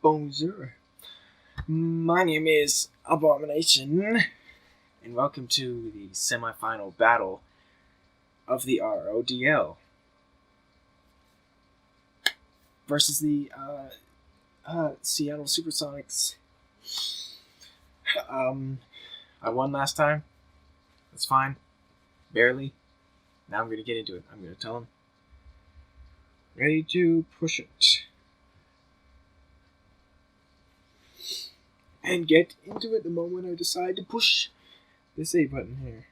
Bonjour. My name is Abomination, and welcome to the semi-final battle of the RoDL versus the Seattle Supersonics. I won last time. That's fine. Barely. Now I'm going to get into it. I'm going to tell them. Ready to push it. And get into it the moment I decide to push this A button here.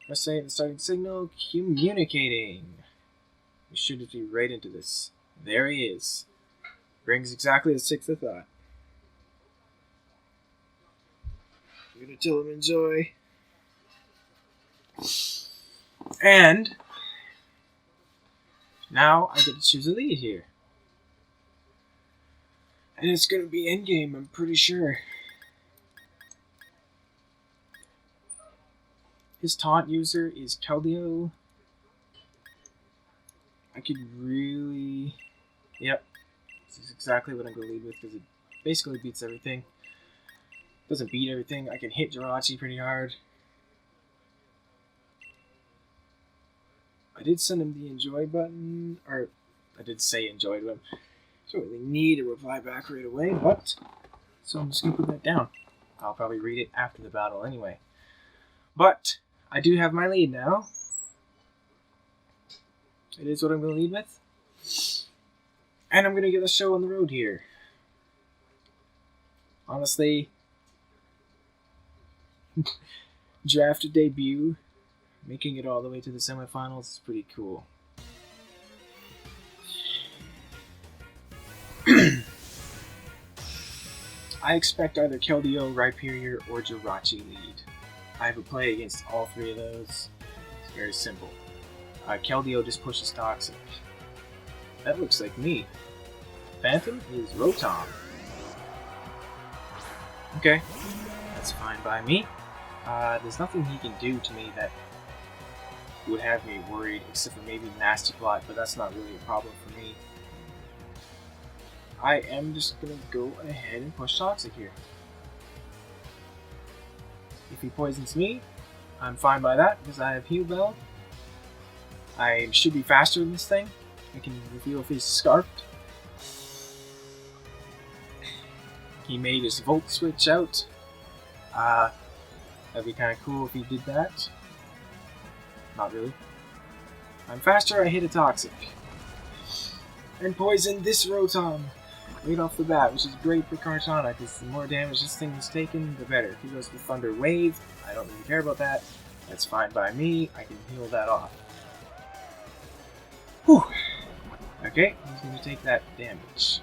Let's say the starting signal, communicating. We should be right into this. There he is. Brings exactly the 6 I thought. I'm gonna tell him enjoy. And now I get to choose a lead here. And it's gonna be endgame, I'm pretty sure. His taunt user is Keldeo. I could really... Yep. This is exactly what I'm gonna lead with because it basically beats everything. Doesn't beat everything. I can hit Jirachi pretty hard. I did send him the enjoy button, or I did say enjoy to him. Don't really need a reply back right away, but so I'm just gonna put that down. I'll probably read it after the battle anyway. But I do have my lead now. It is what I'm gonna lead with. And I'm gonna get a show on the road here. Honestly, draft debut, making it all the way to the semifinals is pretty cool. I expect either Keldeo, Rhyperior, or Jirachi lead. I have a play against all three of those. It's very simple. Keldeo just pushes Toxic. That looks like me. Phantom is Rotom. Okay, that's fine by me. There's nothing he can do to me that would have me worried, except for maybe Nasty Plot, but that's not really a problem for me. I am just gonna go ahead and push Toxic here. If he poisons me, I'm fine by that, because I have Heal Bell. I should be faster than this thing. I can reveal if he's Scarfed. He made his Volt switch out. That'd be kind of cool if he did that. Not really. I'm faster, I hit a Toxic. And poison this Rotom right off the bat, which is great for Kartana, because the more damage this thing is taken, the better. If he goes for Thunder Wave, I don't really care about that. That's fine by me. I can heal that off. Whew. Okay, he's going to take that damage.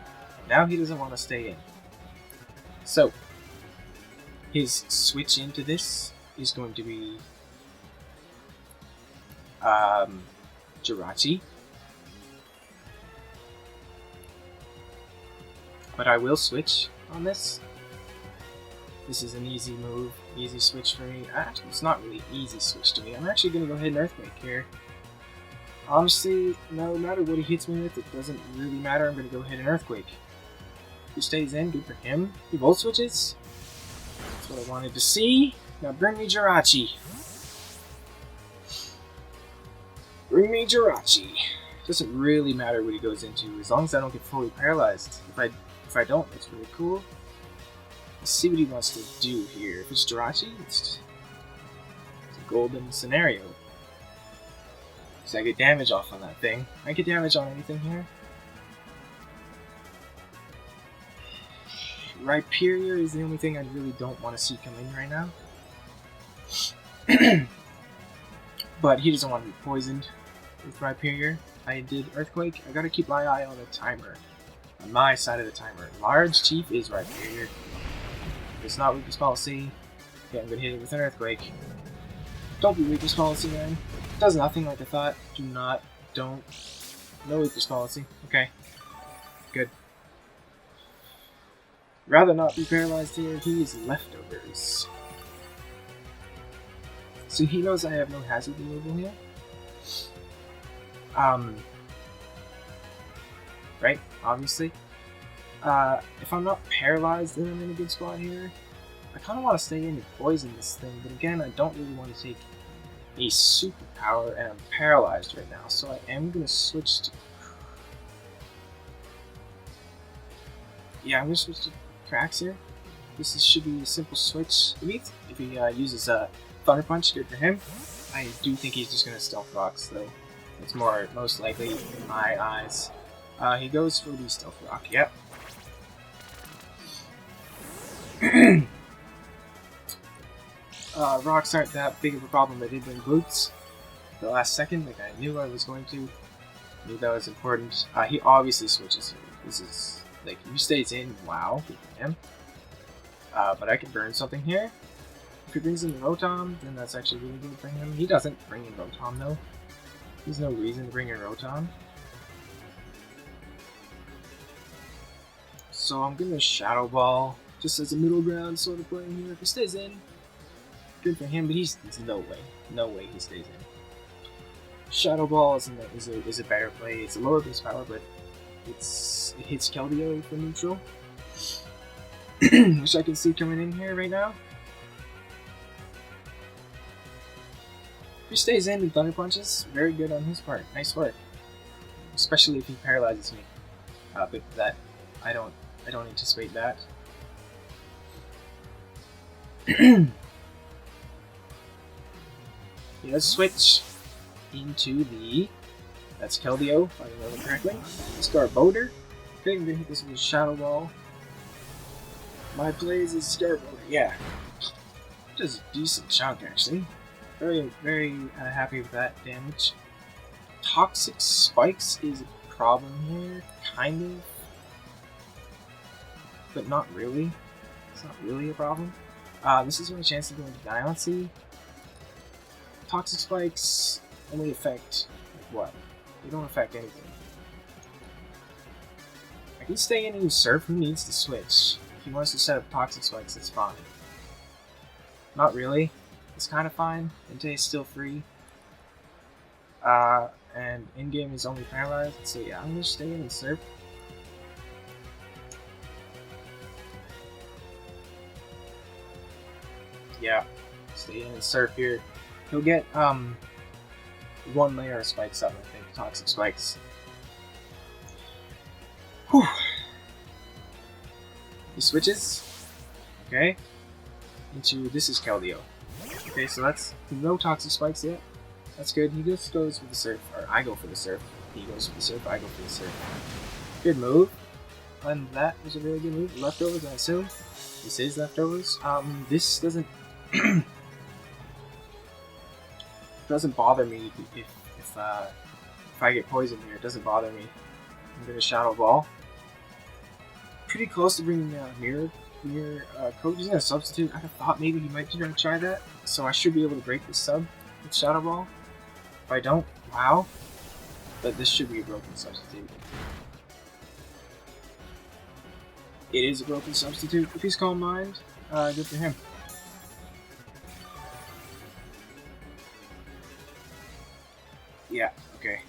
Now he doesn't want to stay in. So, his switch into this is going to be Jirachi. But I will switch on this. This is an easy move, easy switch for me. Actually, it's not really easy switch to me. I'm actually going to go ahead and Earthquake here. Honestly, no matter what he hits me with, it doesn't really matter. I'm going to go ahead and Earthquake. Who stays in, good for him. He Volt switches. That's what I wanted to see. Now bring me Jirachi. Bring me Jirachi. Doesn't really matter what he goes into, as long as I don't get fully paralyzed. If I don't, that's really cool. Let's see what he wants to do here. If it's Jirachi, it's a golden scenario. Because I get damage off on that thing. I get damage on anything here. Rhyperior is the only thing I really don't want to see come in right now. But he doesn't want to be poisoned with Rhyperior. I did Earthquake. I gotta keep my eye on the timer. On my side of the timer. Large Chief is Rhyperior. If it's not weakness policy, okay, I'm gonna hit it with an Earthquake. Don't be weakness policy, man. It does nothing like I thought. Don't. No weakness policy. Okay. Good. Rather not be paralyzed here, he is leftovers. So he knows I have no hazard removal here. right? Obviously. If I'm not paralyzed, then I'm in a good spot here. I kind of want to stay in and poison this thing, but again, I don't really want to take a superpower, and I'm paralyzed right now, so I am going to switch to... Yeah, I'm going to switch to Cracks here. Should be a simple switch. If he uses a Thunder Punch, good for him. I do think he's just going to Stealth Rocks, though. It's most likely in my eyes. He goes for the Stealth Rock, yep. Rocks aren't that big of a problem. I did bring boots the last second, like I knew I was going to. Knew that was important. He obviously switches here. This is, like, if he stays in, wow, good for him. But I can burn something here. If he brings in the Rotom, then that's actually really good for him. He doesn't bring in Rotom, though. There's no reason to bring in Rotom. So I'm gonna Shadow Ball, just as a middle ground sort of playing here. If he stays in, good for him, but there's no way he stays in. Shadow Ball is a better play. It's a lower base power, but it hits Keldeo for neutral, which I can see coming in here right now. If he stays in with Thunder Punches, very good on his part. Nice work, especially if he paralyzes me. But that I don't anticipate that. He does switch into the... That's Keldeo, if I remember correctly. Scarbowder. Okay, I'm gonna hit this with a Shadow Ball. My plays is Scarbowder, yeah. Just a decent chunk, actually. Very happy with that damage. Toxic Spikes is a problem here, kind of. But not really. It's not really a problem. This is my chance to go into Diancie. Toxic Spikes only affect, like, what? They don't affect anything. I can stay in and use Surf. Who needs to switch? If he wants to set up Toxic Spikes, that's fine. Not really. It's kind of fine. Entei is still free. And in-game is only paralyzed, so yeah, I'm gonna stay in and Surf. Yeah, stay in and Surf here. He'll get, one layer of spikes up, I think. Toxic Spikes. Whew. He switches. Okay. Into, this is Keldeo. Okay, so that's no Toxic Spikes yet. That's good. He just goes for the Surf, or I go for the Surf. He goes for the Surf, I go for the Surf. Good move. And that was a really good move. Leftovers, I assume. This is leftovers. This doesn't doesn't bother me if I get poisoned here. It doesn't bother me. I'm gonna Shadow Ball. Pretty close to bringing Mirror Coach. He's gonna substitute. I thought maybe he might be gonna try that, so I should be able to break this sub with Shadow Ball. If I don't, wow. But this should be a broken substitute. It is a broken substitute. If he's Calm Mind, good for him. Yeah, okay.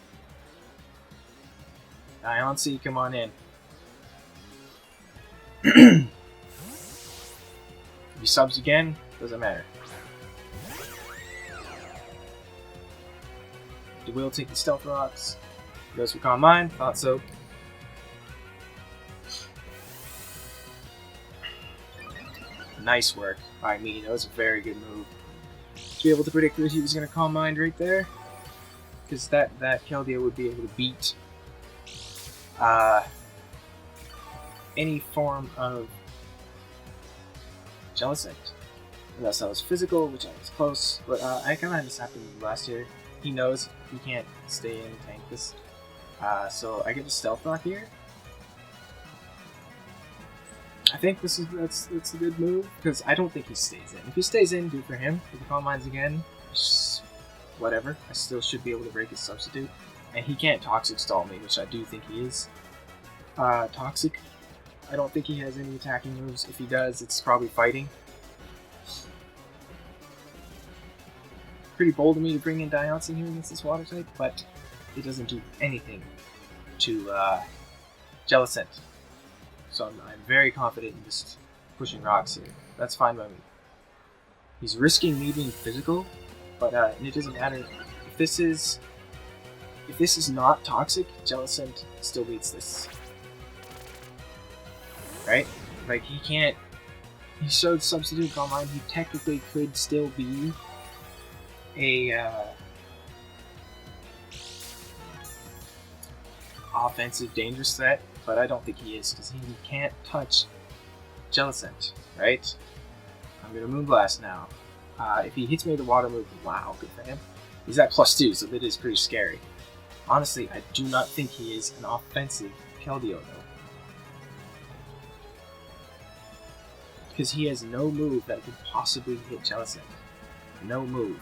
Diancie, come on in. If he subs again, doesn't matter. He will take the Stealth Rocks. Goes for Calm Mind, thought so. Nice work by me, that was a very good move. To be able to predict that he was going to Calm Mind right there. Because that Keldeo would be able to beat any form of Jellicent. Unless that was physical, which I was close. But I kind of had this happen last year. He knows he can't stay in and tank this. So I get a Stealth Rock here. I think that's a good move, because I don't think he stays in. If he stays in, good for him. If he Calm Minds again, whatever. I still should be able to break his substitute. And he can't Toxic Stall me, which I do think he is. Toxic, I don't think he has any attacking moves. If he does, it's probably fighting. Pretty bold of me to bring in Diancie here against this water type, but it doesn't do anything to Jellicent. So I'm very confident in just pushing rocks here. That's fine by me. He's risking me being physical, but and it doesn't matter. If this is not toxic, Jellicent still beats this. Right? Like, he can't... He showed Substitute Calm Mind. He technically could still be a offensive dangerous threat, but I don't think he is, because he can't touch Jellicent, right? I'm gonna Moonblast now. If he hits me with the water move, wow, good for him. He's at +2, so that is pretty scary. Honestly, I do not think he is an offensive Keldeo, though. Because he has no move that could possibly hit Jellicent. No move.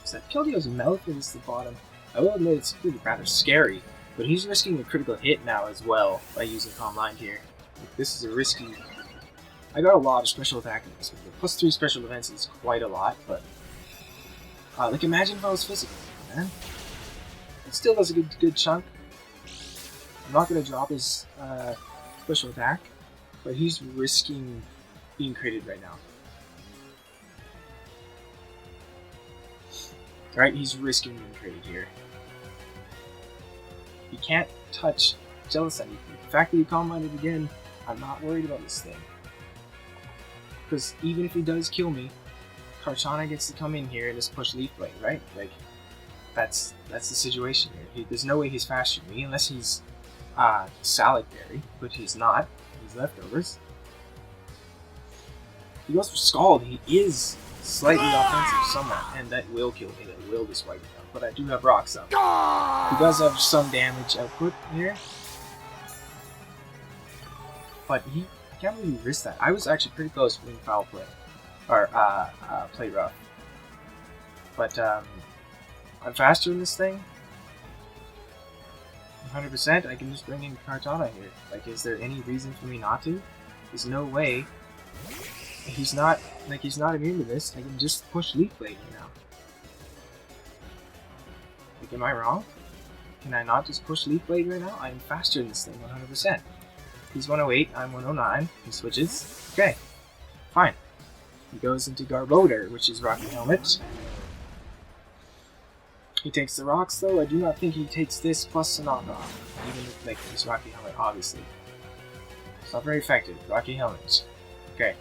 So Keldeo's mouth is the bottom. I will admit it's really rather scary, but he's risking a critical hit now as well by using Calm Mind here. Like, this is a risky... I got a lot of special attack in this one. +3 special defense is quite a lot, but... like, imagine if I was physical, man. It still does a good chunk. I'm not going to drop his special attack, but he's risking being created right now. Right, he's risking being created here. He can't touch Jellicent. The fact that he Calm Minded again, I'm not worried about this thing. Because even if he does kill me, Karchana gets to come in here and just push Leaf Blade, right? Like, that's the situation here. There's no way he's faster than me unless he's Salad Berry, but he's not. He's leftovers. He goes for Scald. He is slightly offensive somewhat, and that will kill me. That will just wipe me out. But I do have Rocks up. He does have some damage output here. But he can't really risk that. I was actually pretty close being foul play. Or, play rough. But, I'm faster in this thing. 100%, I can just bring in Kartana here. Like, is there any reason for me not to? There's no way. He's not immune to this. I can just push Leaf Blade right now. Like, am I wrong? Can I not just push Leaf Blade right now? I'm faster in this thing, 100%. He's 108, I'm 109. He switches. Okay, fine. He goes into Garbodor, which is Rocky Helmet. He takes the rocks, though. I do not think he takes this plus a knockoff. Even if, like, this Rocky Helmet, obviously. It's not very effective. Rocky Helmet. Okay.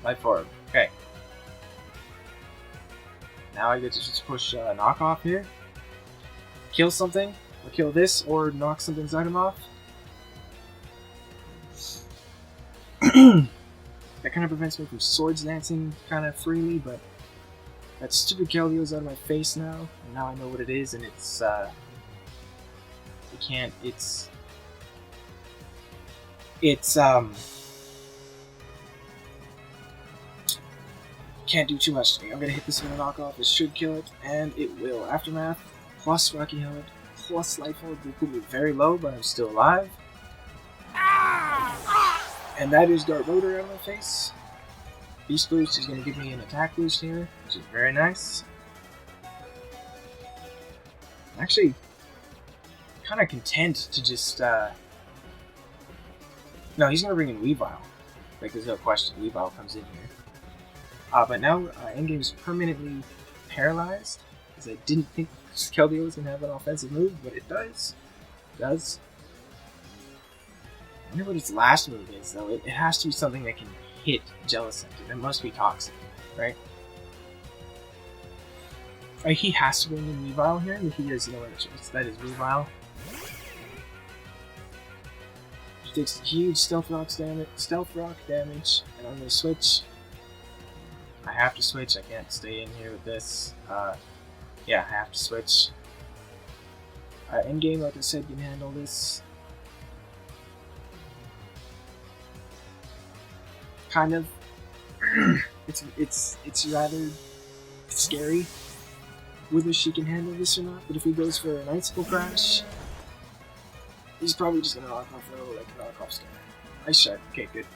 Life Orb. Okay. Now I get to just push knockoff here. Kill something. Or kill this, or knock something's item off. That kind of prevents me from Swords Dancing kind of freely, but that stupid Keldeo's out of my face now, and now I know what it is, and it's, can't do too much to me. I'm gonna hit this with a knockoff, it should kill it, and it will. Aftermath, plus Rocky Helmet, plus Life Orb will put me very low, but I'm still alive. And that is Garbodor out of my face. Beast Boost is going to give me an attack boost here, which is very nice. I'm actually kind of content to just, No, he's going to bring in Weavile. Like, there's no question. Weavile comes in here. But now, Endgame is permanently paralyzed, because I didn't think Keldeo was going to have an offensive move, but it does. It does. I wonder what its last move is, though. It has to be something that can hit Jellicent, and it must be toxic, right? He has to bring in Weavile here, but he has no other choice. That is Weavile. He takes huge Stealth Rock damage, and I'm gonna switch. I have to switch. I can't stay in here with this. Yeah, I have to switch. Endgame, like I said, can handle this. Kind of. It's rather scary whether she can handle this or not, but if he goes for an Icicle Crash, he's probably just gonna knock off though, like a knockoff scanner. Ice Shark, okay, good.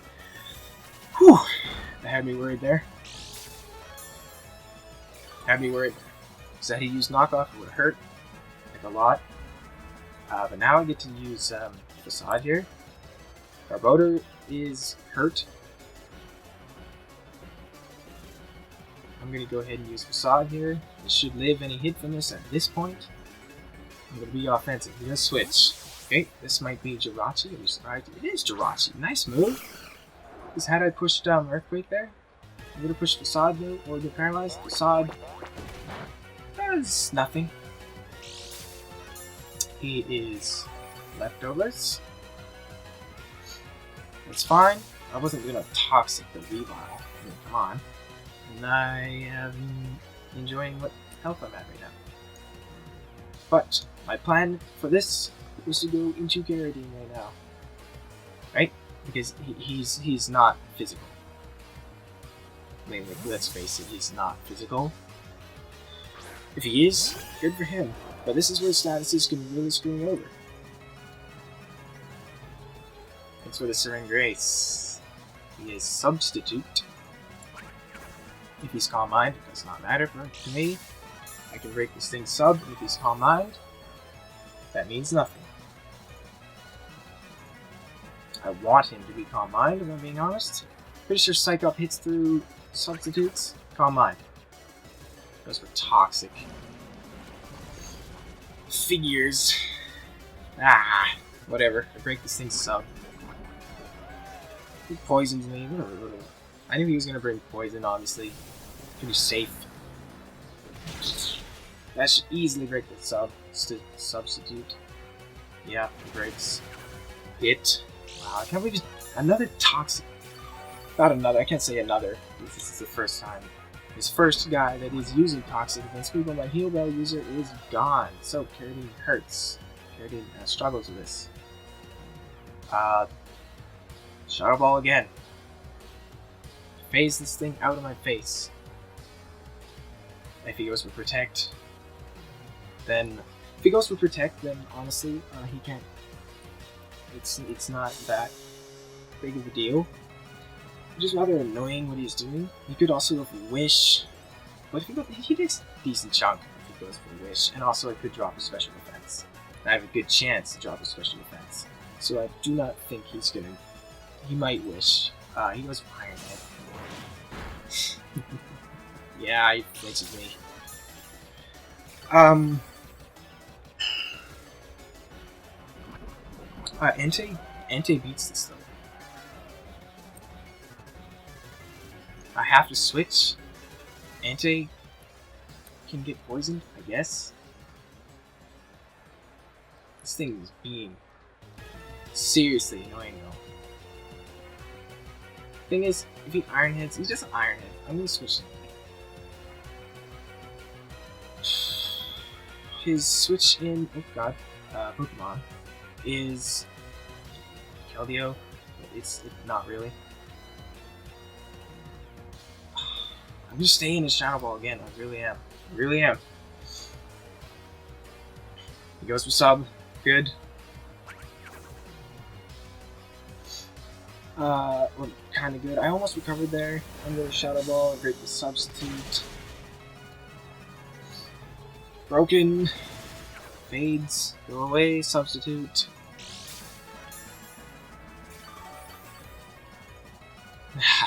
Whew! That had me worried there. Had me worried there. So had he used knockoff, it would hurt like a lot. But now I get to use Facade here. Garbodor is hurt. I'm going to go ahead and use Facade here. It should live any hit from this at this point. I'm going to be offensive. I'm going to switch. Okay, this might be Jirachi. It is Jirachi. Nice move. Because had I pushed Earthquake there, I'm going to push Facade though, or get paralyzed. Facade does nothing. He is leftovers. That's fine. I wasn't going to Toxic the Weavile. I mean, come on. And I am enjoying what health I'm at right now. But my plan for this was to go into Gyarados right now. Right? Because he's not physical. I mean, like, let's face it, he's not physical. If he is, good for him. But this is where statuses can really screw me over. Thanks for the Surrender Ace. He is Substitute. If he's Calm Mind, it does not matter for me. I can break this thing sub. If he's Calm Mind, that means nothing. I want him to be Calm Mind, if I'm being honest. Pretty sure Psych Up hits through substitutes. Calm Mind. Goes for Toxic. Figures. Whatever. I break this thing sub. He poisons me. Whatever. I knew he was gonna bring poison, obviously. Pretty safe. That should easily break the substitute. Yeah, it breaks it. Wow, I can't believe another Toxic. Not another, I can't say another. This is the first time. His first guy that is using Toxic against people, my Heal Bell user is gone. So, Gyarados hurts. Gyarados struggles with this. Shadow Ball again. Phase this thing out of my face. If he goes for Protect, then honestly, he can't. It's not that big of a deal. It's just rather annoying what he's doing. He could also go for Wish, but if he takes a decent chunk if he goes for Wish, and also I could drop a Special Defense. And I have a good chance to drop a Special Defense, so I do not think he's gonna. He might Wish. He goes for Iron Head. Yeah, he flinches me. Entei beats this though. I have to switch. Entei can get poisoned, I guess. This thing is being seriously annoying though. Thing is, if he Iron Heads, he's just an Iron Head. I'm gonna switch him. His switch in, oh god, Pokemon is Keldeo. It's not really. I'm just staying in Shadow Ball again. I really am. I really am. He goes for sub. Good. Well, kind of good. I almost recovered there. I'm going to Shadow Ball and break the substitute. Broken. Fades. Go away. Substitute.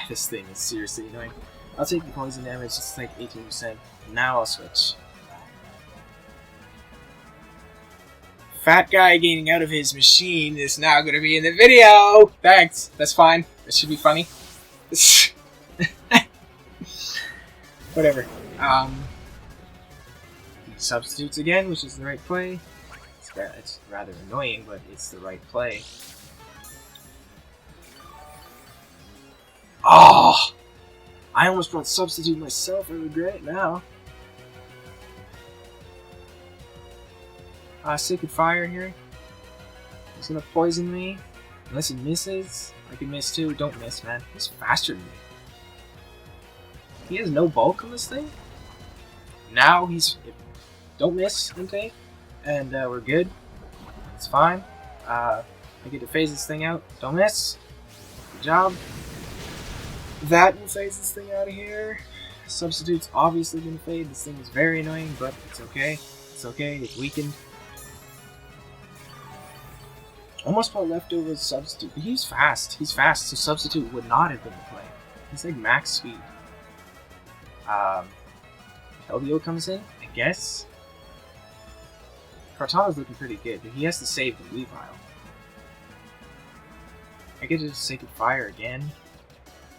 This thing is seriously annoying. I'll take the poison damage. It's like 18%. Now I'll switch. Fat guy getting out of his machine is now going to be in the video! Thanks! That's fine. That should be funny. Whatever. He substitutes again, which is the right play. It's rather annoying, but it's the right play. Oh! I almost brought substitute myself. I regret it now. Sacred Fire here. He's gonna poison me. Unless he misses. I can miss too. Don't miss, man. He's faster than me. He has no bulk on this thing. Now he's... Don't miss, Entei. And we're good. It's fine. I get to phase this thing out. Don't miss. Good job. That will phase this thing out of here. Substitute's obviously gonna fade. This thing is very annoying, but it's okay. It's okay, it's weakened. Almost put leftover as substitute, but he's fast. He's fast, so substitute would not have been the play. He's like max speed. Keldeo comes in, I guess. Kartana's looking pretty good, but he has to save the Weavile. I get to just Sacred Fire again.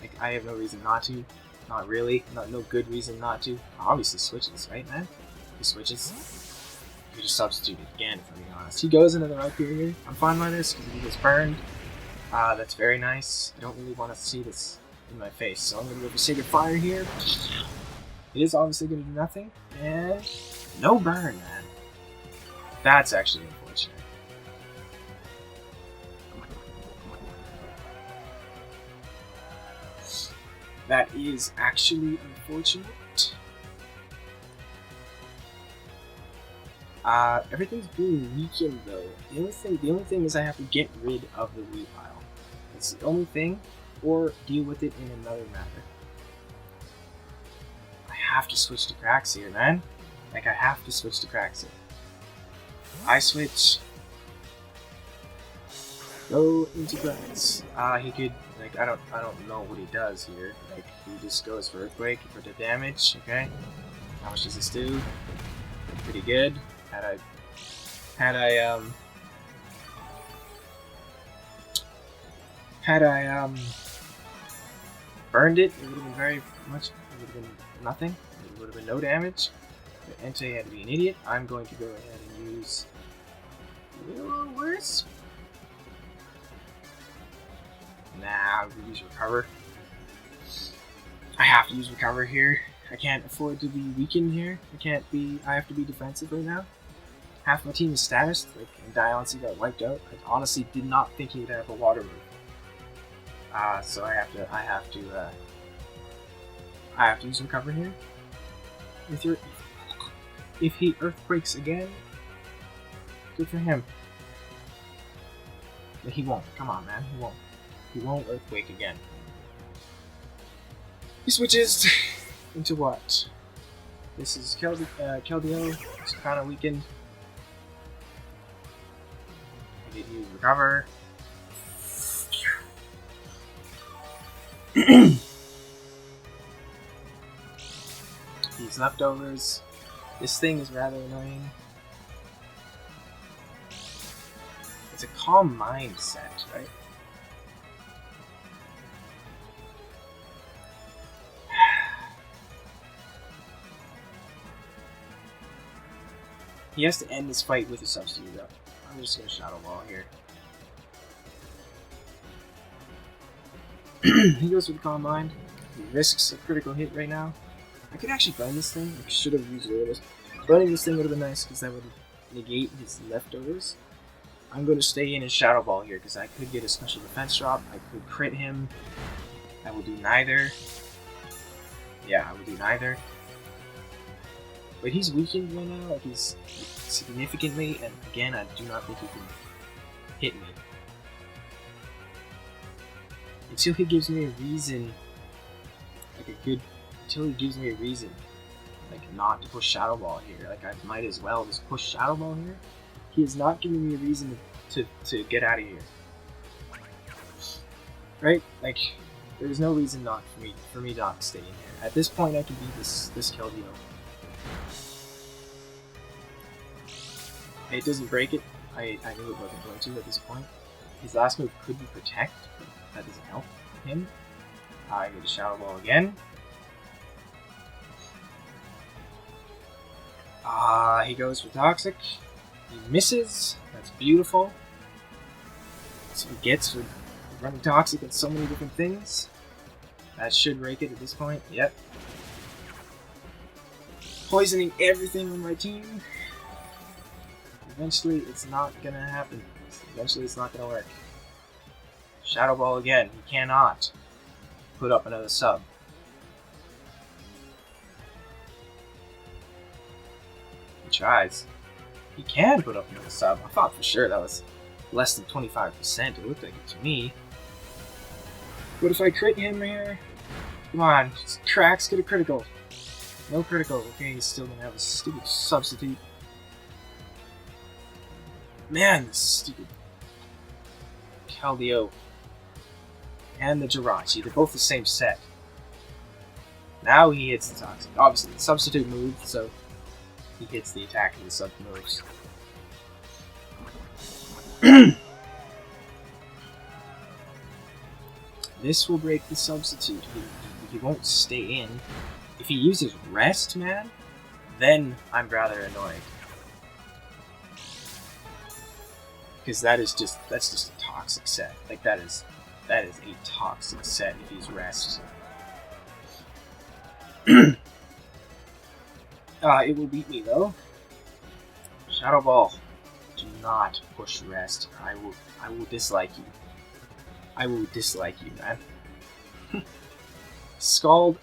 Like, I have no reason not to. Not really. No good reason not to. Obviously switches, right, man? He switches. You just substitute it again, if I'm being honest. He goes into the right period. I'm fine by this, because he gets burned. That's very nice. I don't really want to see this in my face, so I'm going to go for Sacred Fire here. It is obviously going to do nothing. And no burn, man. That's actually unfortunate. That is actually unfortunate. Everything's being weakened though. The only thing is I have to get rid of the Weavile. It's the only thing, or deal with it in another matter. I have to switch to cracks here, man. Like, I have to switch to cracks here. I switch. Go into cracks. He could, like, I don't know what he does here. Like, he just goes for Earthquake for the damage, okay? How much does this do? Pretty good. Had I burned it, it would have been very much, it would have been nothing. It would have been no damage. But Entei had to be an idiot. I'm going to go ahead and use worse. Nah, we'll use Recover. I have to use Recover here. I can't afford to be weakened here. I have to be defensive right now. Half my team is status, like, and Diancie got wiped out. I honestly did not think he would have a water move. So I have to use Recover here. If he Earthquakes again, good for him. But he won't. Come on, man. He won't. He won't Earthquake again. He switches into what? This is Keldeo. It's kind of weakened. I did use Recover. These leftovers. This thing is rather annoying. It's a Calm Mind set, right? He has to end this fight with a substitute up. I'm just gonna Shadow Ball here. He goes with Calm Mind. He risks a critical hit right now. I could actually burn this thing. I should have used Lotus. Burning this thing would have been nice because that would negate his leftovers. I'm going to stay in and Shadow Ball here because I could get a special defense drop. I could crit him. I will do neither. Yeah, I will do neither. But he's weakened right now, like he's significantly, and again, I do not think he can hit me. Until he gives me a reason, until he gives me a reason, like not to push Shadow Ball here, like I might as well just push Shadow Ball here. He is not giving me a reason to get out of here. Right? Like, there's no reason not for me not to stay in here. At this point, I can beat this Keldeo. It doesn't break it. I knew it wasn't going to at this point. His last move could be Protect, but that doesn't help him. I get a Shadow Ball again. He goes for Toxic. He misses. That's beautiful. That's what he gets for running Toxic at so many different things. That should rake it at this point. Yep. Poisoning everything on my team. Eventually, it's not gonna happen. Eventually, it's not gonna work. Shadow Ball again. He cannot put up another sub. He tries. He can put up another sub. I thought for sure that was less than 25%. It looked like it to me. But if I crit him here, come on, just cracks, get a critical. No critical. Okay, he's still gonna have a stupid substitute. Man, this stupid Keldeo and the Jirachi, they're both the same set. Now he hits the Toxic. Obviously, the substitute move, so he hits the attack of the sub moves. This will break the substitute. He won't stay in. If he uses rest, man, then I'm rather annoyed. Because that's just a toxic set. Like that is a toxic set if he's rest. It will beat me though. Shadow Ball. Do not push rest. I will dislike you. I will dislike you, man. Scald,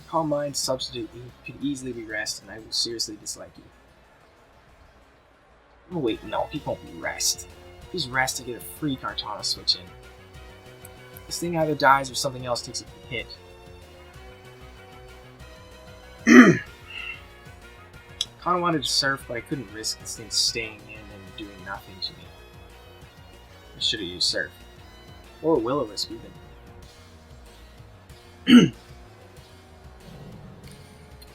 Calm Mind, Substitute, you could easily be rest, and I will seriously dislike you. Oh wait, no, he won't be rest. If he's rest, I get a free Kartana switch in. This thing either dies or something else takes a hit. Kinda wanted to surf, but I couldn't risk this thing staying in and doing nothing to me. I should have used surf. Or Will-O-Wisp, even.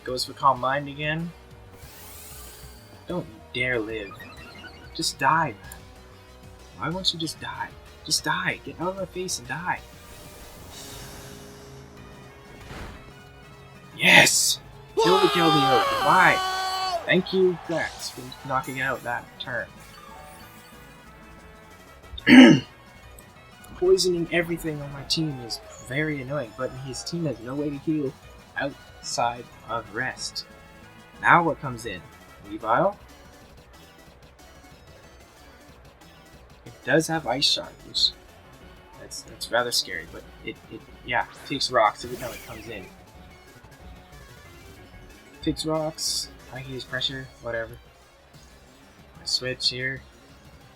Goes for Calm Mind again. Don't you dare live. Just die, man. Why won't you just die? Just die. Get out of my face and die. Yes! Kill the Keldeo. Why? Thank you, Grax, for knocking out that turn. Poisoning everything on my team is very annoying, but his team has no way to heal outside of rest. Now what comes in? Weavile. It does have Ice Shard, which that's rather scary, but it takes rocks every time it comes in. Takes rocks. I can use pressure, whatever. I switch here.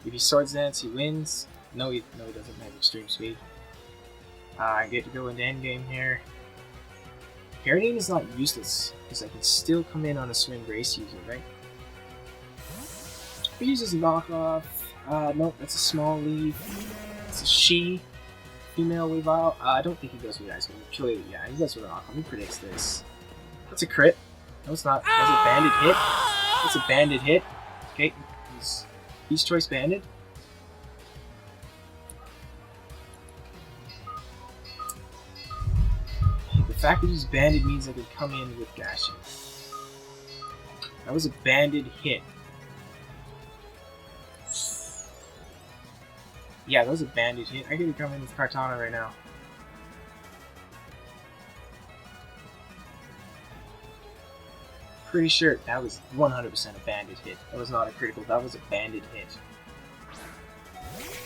If he Swords Dance, he wins. No, he doesn't have extreme speed. I get to go into endgame here. Paradine is not useless, because I can still come in on a Swim Grace user, right? If he uses knockoff, nope, that's a small leaf. It's a she. Female Weavile. I don't think he goes with Ice Beam. Actually, yeah, he goes with knockoff. He predicts this. That's a crit. No, it's not. That's a banded hit. That's a banded hit. Okay, he's choice banded. The fact that he's banded means I can come in with Gashing. That was a banded hit. Yeah, that was a banded hit. I could come in with Kartana right now. Pretty sure that was 100% a banded hit. That was not a critical, that was a banded hit.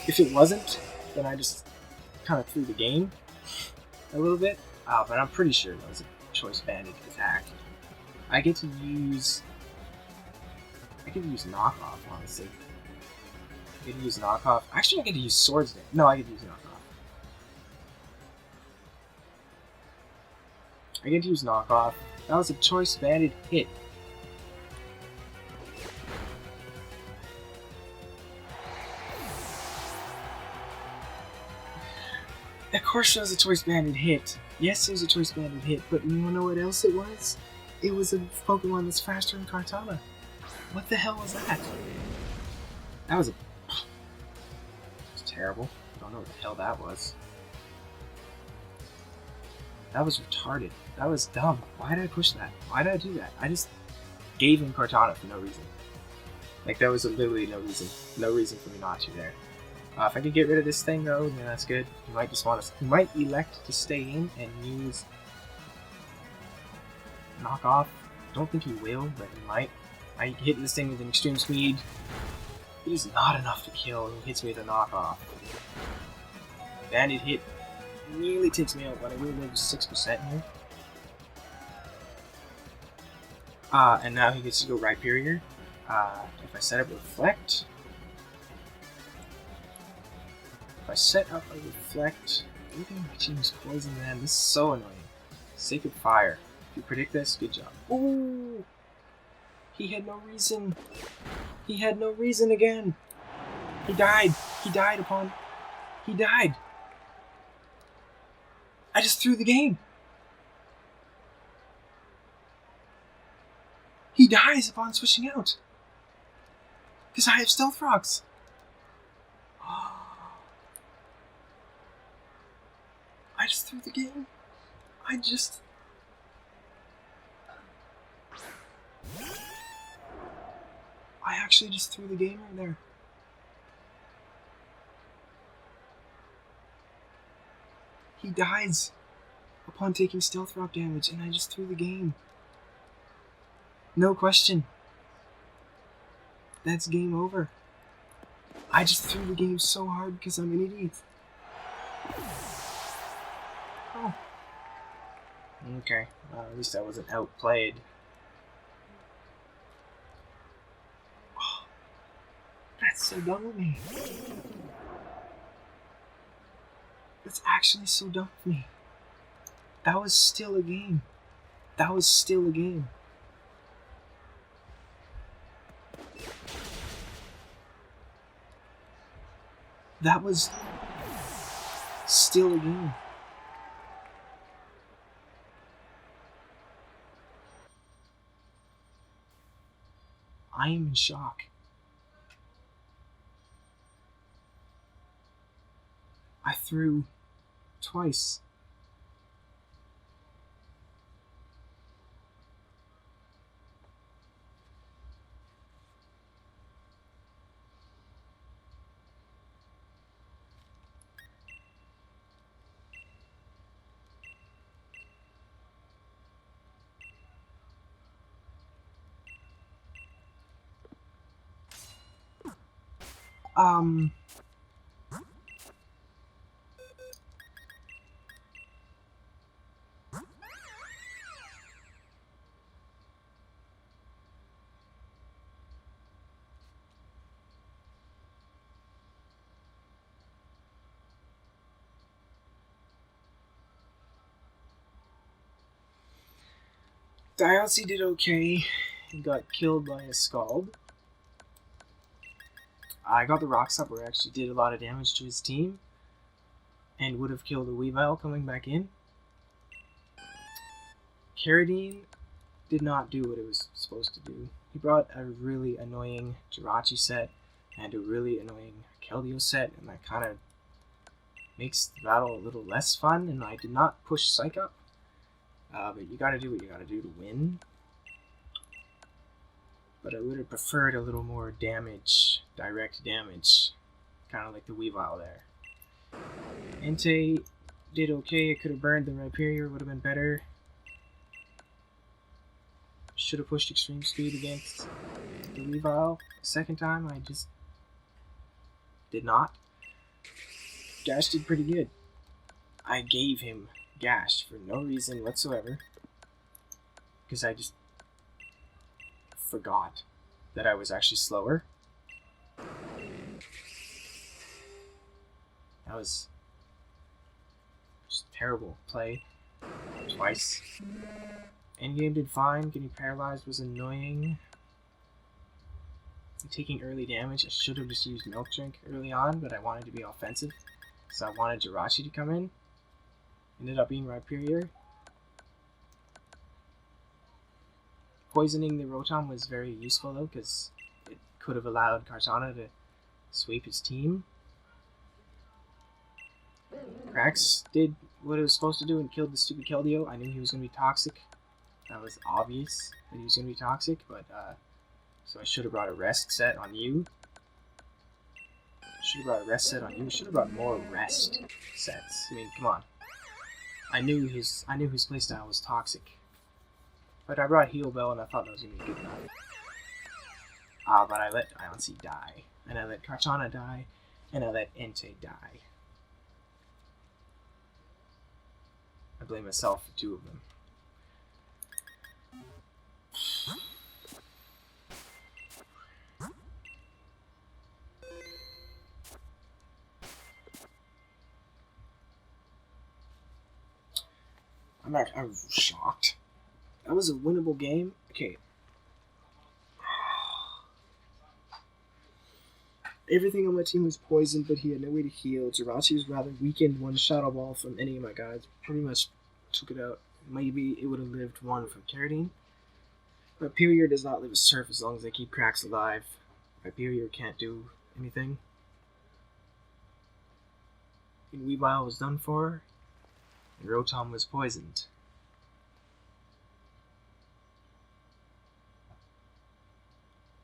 If it wasn't, then I just kind of threw the game a little bit. But I'm pretty sure that was a choice banded attack. I get to use knockoff, honestly. I get to use knockoff. Actually, I get to use Swords Dance. No, I get to use knockoff. I get to use knockoff. That was a choice banded hit. Of course, it was a choice banded hit. Yes, it was a choice banded hit, but you wanna know what else it was? It was a Pokemon that's faster than Kartana. What the hell was that? That was terrible. I don't know what the hell that was. That was retarded. That was dumb. Why did I push that? Why did I do that? I just gave him Kartana for no reason. Like, there was literally no reason. No reason for me not to there. If I could get rid of this thing though, then that's good. He might just want to. He might elect to stay in and use knockoff. Don't think he will, but he might. I hit this thing with an extreme speed. It is not enough to kill. He hits me with a knockoff. Banded hit nearly takes me out, but I will live 6% here. And now he gets to go Rhyperior. If I set up Reflect. If I set up a Reflect, look at my team's poison, man. This is so annoying. Sacred Fire. If you predict this, good job. Ooh! He had no reason. He had no reason again. He died. He died upon... He died. I just threw the game. He dies upon switching out. Because I have Stealth Rocks. I just threw the game. I actually just threw the game right there. He dies upon taking Stealth Rock damage, and I just threw the game. No question. That's game over. I just threw the game so hard because I'm an idiot. Oh. Okay. Well, at least I wasn't outplayed. Oh, that's so dumb of me. That's actually so dumb of me. That was still a game. That was still a game. That was still a game. I am in shock. I threw twice. Dialcy did okay. He got killed by a Scald. I got the Rocks up where I actually did a lot of damage to his team. And would have killed a Weavile coming back in. Carradine did not do what it was supposed to do. He brought a really annoying Jirachi set and a really annoying Keldeo set, and that kind of makes the battle a little less fun, and I did not push Psych up. But you gotta do what you gotta do to win. But I would have preferred a little more damage, direct damage, kind of like the Weavile there. Entei did okay. I could have burned the Rhyperior, would have been better. Should have pushed Extreme Speed against the Weavile. Second time, I just did not. Gash did pretty good. I gave him Gash for no reason whatsoever. Because I just forgot that I was actually slower. That was just terrible play. Twice. Endgame did fine. Getting paralyzed was annoying. Taking early damage. I should have just used Milk Drink early on, but I wanted to be offensive. So I wanted Jirachi to come in. Ended up being Rhyperior. Poisoning the Rotom was very useful though, because it could have allowed Kartana to sweep his team. Krax did what it was supposed to do and killed the stupid Keldeo. I knew he was going to be toxic. That was obvious that he was going to be toxic, but so I should have brought a rest set on you. Should have brought a rest set on you. Should have brought more rest sets. I mean, come on. I knew his playstyle was toxic. But I brought Heal Bell and I thought that was going to be good enough. But I let Dialcy die. And I let Kartana die. And I let Entei die. I blame myself for 2 of them. I'm shocked. That was a winnable game. Okay. Everything on my team was poisoned, but he had no way to heal. Jirachi was rather weakened. One Shadow Ball from any of my guys pretty much took it out. Maybe it would have lived one from Carradine. Rhyperior does not live a surf as long as they keep Cracks alive. Rhyperior can't do anything. And Weavile was done for. And Rotom was poisoned.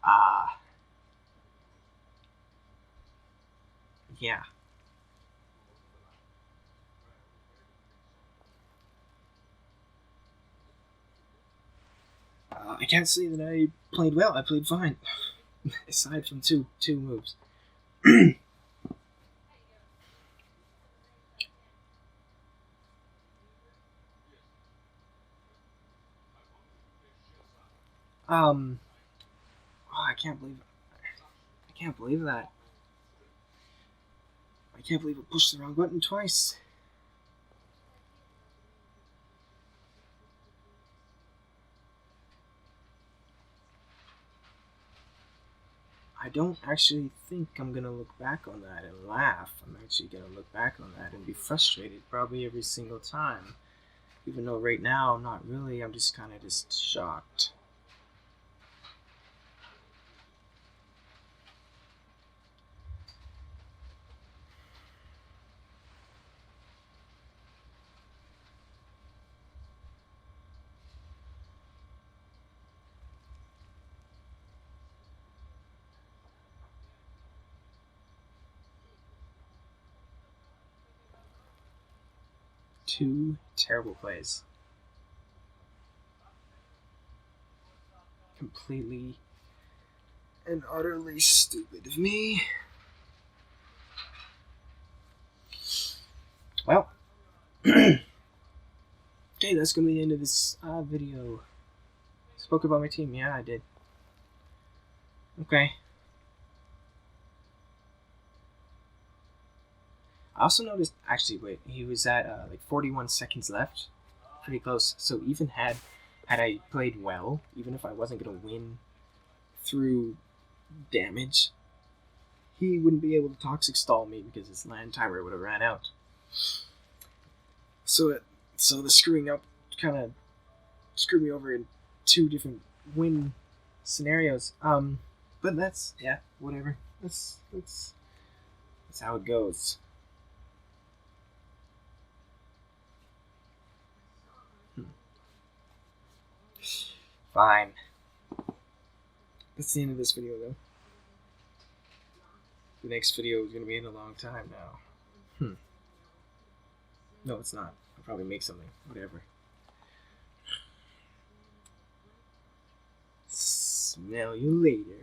Ah. Yeah. I can't say that I played well. I played fine. Aside from two moves. Oh, I can't believe that. I can't believe I pushed the wrong button twice. I don't actually think I'm gonna look back on that and laugh. I'm actually gonna look back on that and be frustrated probably every single time. Even though right now I'm not really, I'm just kind of just shocked. Two terrible plays. Completely and utterly stupid of me. Well, okay, that's gonna be the end of this video. Spoke about my team. Yeah, I did. Okay. I also noticed, actually, wait, he was at like 41 seconds left. Pretty close. So even had I played well, even if I wasn't going to win through damage, he wouldn't be able to Toxic Stall me because his land timer would have ran out. So the screwing up kind of screwed me over in two different win scenarios. But that's, yeah, whatever. That's how it goes. Fine. That's the end of this video, though. The next video is going to be in a long time now. No, it's not. I'll probably make something. Whatever. Smell you later.